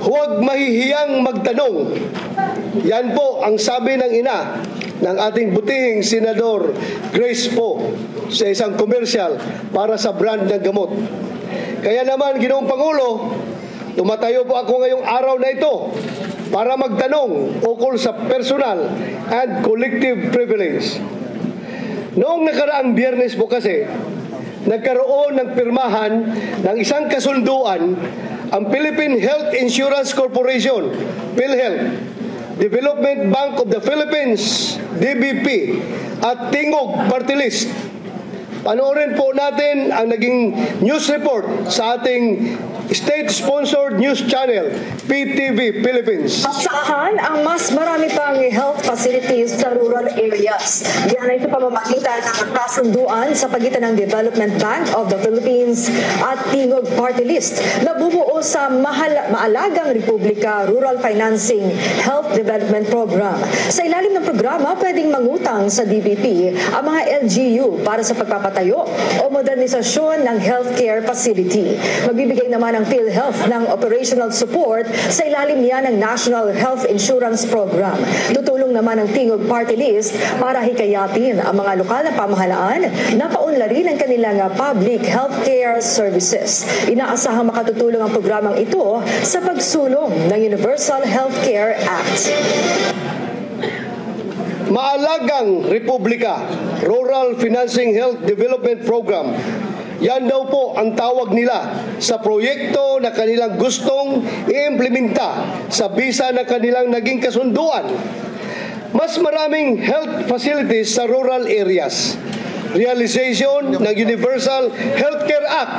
Huwag mahihiyang magtanong. Yan po ang sabi ng ina ng ating butihing Senador Grace Poe sa isang commercial para sa brand ng gamot. Kaya naman, Ginoong Pangulo, tumatayo po ako ngayong araw na ito para magtanong ukol sa personal and collective privilege. Noong nakaraang Biyernes po kasi, nagkaroon ng pirmahan ng isang kasunduan ang Philippine Health Insurance Corporation, PhilHealth, Development Bank of the Philippines, DBP, at Tingog Party List. Panoorin po natin ang naging news report sa ating state-sponsored news channel, PTV Philippines. Asahan ang mas marami pang health facilities sa rural areas. Diyan ay sa pamamagitan ng kasunduan sa pagitan ng Development Bank of the Philippines at Tingog Party List na bubuo sa Maalagang Republika Rural Financing Health Development Program. Sa ilalim ng programa, pwedeng mangutang sa DBP ang mga LGU para sa pagpapatayo o modernisasyon ng healthcare facility. Magbibigay naman ang PhilHealth ng operational support sa ilalim niya ng National Health Insurance Program. Tutulong naman ang Tingog Party List para hikayatin ang mga lokal na pamahalaan na paunlarin ang kanilang public healthcare services. Inaasahang makatutulong ang programang ito sa pagsulong ng Universal Healthcare Act. Maalagang Republika Rural Financing Health Development Program. Yan daw po ang tawag nila sa proyekto na kanilang gustong i-implementa sa bisa na kanilang naging kasunduan. Mas maraming health facilities sa rural areas, realization ng Universal Healthcare Act,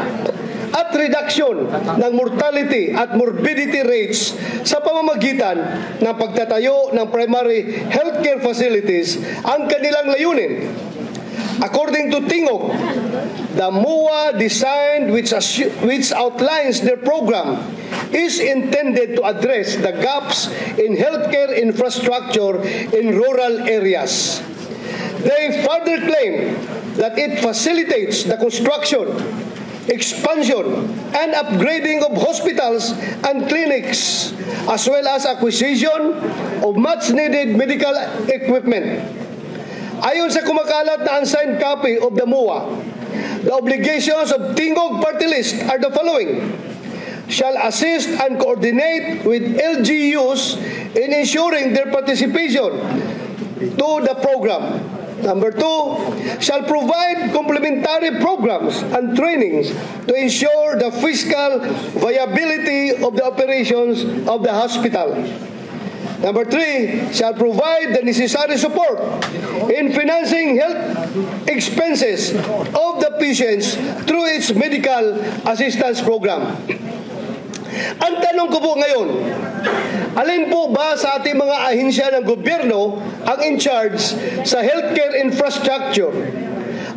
at reduction ng mortality at morbidity rates sa pamamagitan ng pagtatayo ng primary healthcare facilities ang kanilang layunin. According to Tingog, the MOA design which outlines their program is intended to address the gaps in healthcare infrastructure in rural areas. They further claim that it facilitates the construction, expansion, and upgrading of hospitals and clinics, as well as acquisition of much-needed medical equipment. Ayon sa kumakalat na unsigned copy of the MOA, the obligations of Tingog Party List are the following: shall assist and coordinate with LGUs in ensuring their participation to the program. Number 2, shall provide complementary programs and trainings to ensure the fiscal viability of the operations of the hospital. Number 3, shall provide the necessary support in financing health expenses of the patients through its medical assistance program. Ang tanong ko po ngayon, alin po ba sa ating mga ahensya ng gobyerno ang in charge sa healthcare infrastructure?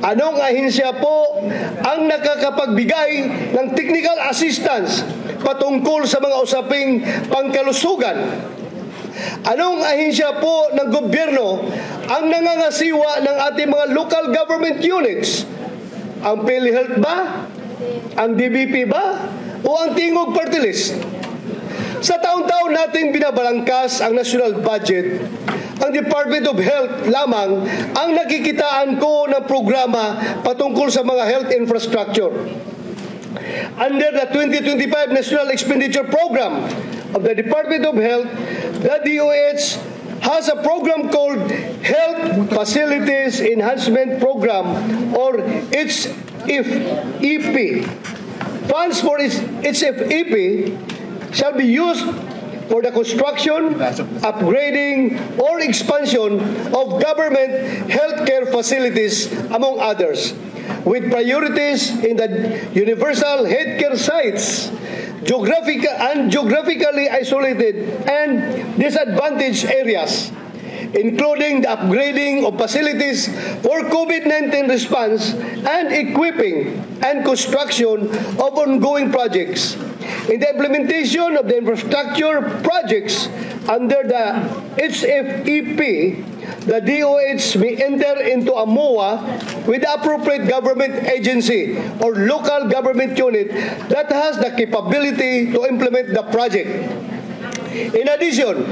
Anong ahensya po ang nakakapagbigay ng technical assistance patungkol sa mga usaping pangkalusugan? Anong ahensya po ng gobyerno ang nangangasiwa ng ating mga local government units? Ang PhilHealth ba? Ang DBP ba? O ang Tingog Party List? Sa taon-taon nating binabalangkas ang national budget, ang Department of Health lamang ang nakikitaan ko ng programa patungkol sa mga health infrastructure. Under the 2025 National Expenditure Program of the Department of Health, the DOH has a program called Health Facilities Enhancement Program, or HFEP. Funds for its HFEP shall be used for the construction, upgrading, or expansion of government healthcare facilities, among others, with priorities in the universal healthcare sites, geographically isolated and disadvantaged areas, including the upgrading of facilities for COVID-19 response and equipping and construction of ongoing projects. In the implementation of the infrastructure projects under the HFEP, the DOH may enter into a MOA with the appropriate government agency or local government unit that has the capability to implement the project. In addition,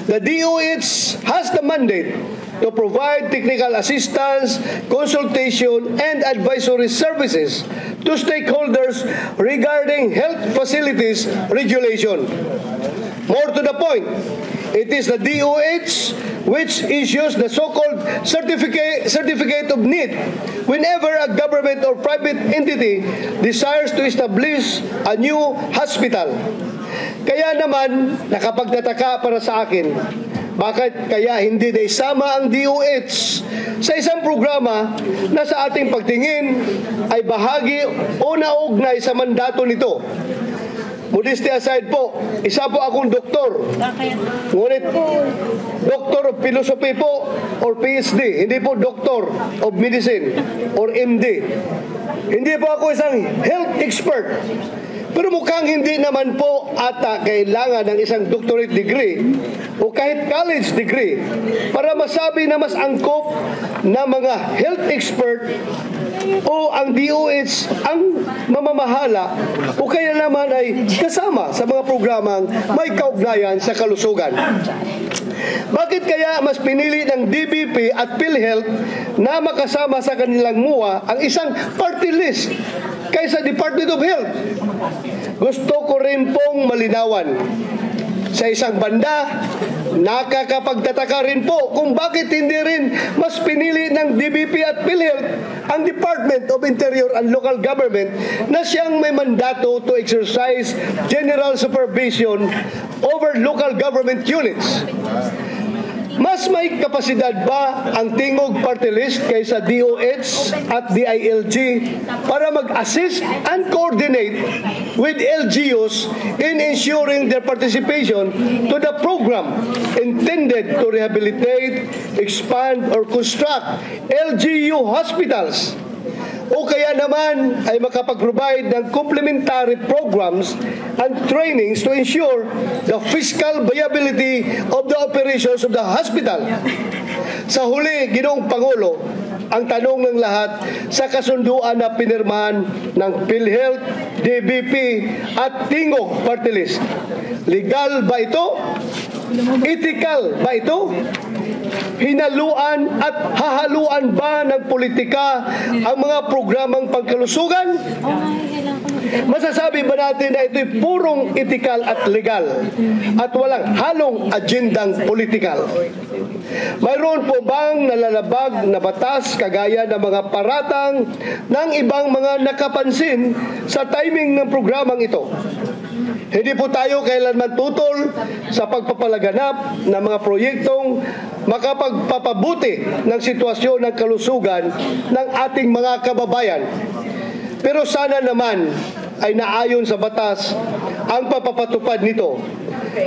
the DOH has the mandate to provide technical assistance, consultation, and advisory services to stakeholders regarding health facilities regulation. More to the point, it is the DOH which issues the so-called certificate of need whenever a government or private entity desires to establish a new hospital. Kaya naman, nakapagtataka para sa akin, bakit kaya hindi na isama ang DOH sa isang programa na sa ating pagtingin ay bahagi o naugnay sa mandato nito? Modesty aside po, isa po akong doktor. Ngunit Doctor of Philosophy po or PhD, hindi po Doctor of Medicine or MD. Hindi po ako isang health expert. Pero mukhang hindi naman po ata kailangan ng isang doctorate degree o kahit college degree para masabi na mas angkop na mga health expert o ang DOH ang mamamahala o kaya naman ay kasama sa mga programang may kaugnayan sa kalusugan. Bakit kaya mas pinili ng DBP at PhilHealth na makasama sa kanilang MOA ang isang party list kaysa Department of Health? Gusto ko rin pong malinawan. Sa isang banda, nakakapagtataka rin po kung bakit hindi rin mas pinili ng DBP at PhilHealth ang Department of Interior and Local Government na siyang may mandato to exercise general supervision over local government units. Mas may kapasidad ba ang Tingog Party List kaysa DOH at DILG para mag-assist and coordinate with LGUs in ensuring their participation to the program intended to rehabilitate, expand, or construct LGU hospitals? O kaya naman ay makapag-provide ng complementary programs and trainings to ensure the fiscal viability of the operations of the hospital. Sa huli, Ginoong Pangulo, ang tanong ng lahat sa kasunduan na pinirmahan ng PhilHealth, DBP at Tingog Party List. Legal ba ito? Ethical ba ito? Hinaluan at hahaluan ba ng politika ang mga programang pangkalusugan? Masasabi ba natin na ito'y purong ethical at legal at walang halong agendang politikal? Mayroon po bang nalalabag na batas kagaya ng mga paratang ng ibang mga nakapansin sa timing ng programang ito? Hindi po tayo kailanman tutol sa pagpapalaganap ng mga proyektong makapagpapabuti ng sitwasyon ng kalusugan ng ating mga kababayan. Pero sana naman ay naayon sa batas ang papapatupad nito.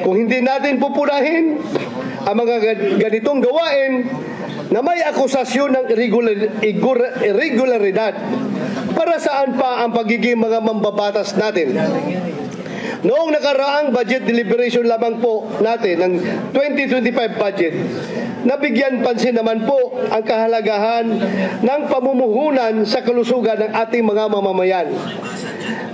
Kung hindi natin pupunahin ang mga ganitong gawain na may akusasyon ng irregularidad, para saan pa ang pagiging mga mambabatas natin? Noong nakaraang budget deliberation lamang po natin ng 2025 budget, nabigyan pansin naman po ang kahalagahan ng pamumuhunan sa kalusugan ng ating mga mamamayan.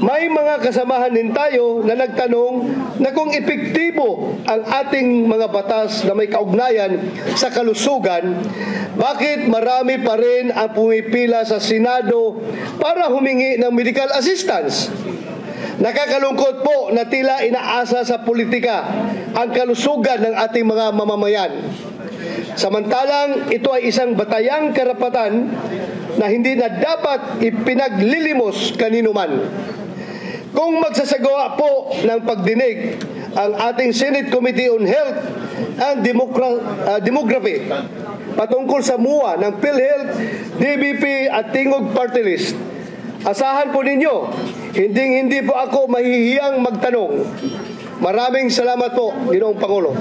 May mga kasamahan din tayo na nagtanong na kung epektibo ang ating mga batas na may kaugnayan sa kalusugan, bakit marami pa rin ang pumipila sa Senado para humingi ng medical assistance? Nakakalungkot po na tila inaasa sa politika ang kalusugan ng ating mga mamamayan. Samantalang ito ay isang batayang karapatan na hindi na dapat ipinaglilimos kanino man. Kung magsasagawa po ng pagdinig ang ating Senate Committee on Health and Demography patungkol sa MUA ng PhilHealth, DBP at Tingog Party List, asahan po ninyo, hindi po ako mahihiyang magtanong. Maraming salamat po, Ginoong Pangulo.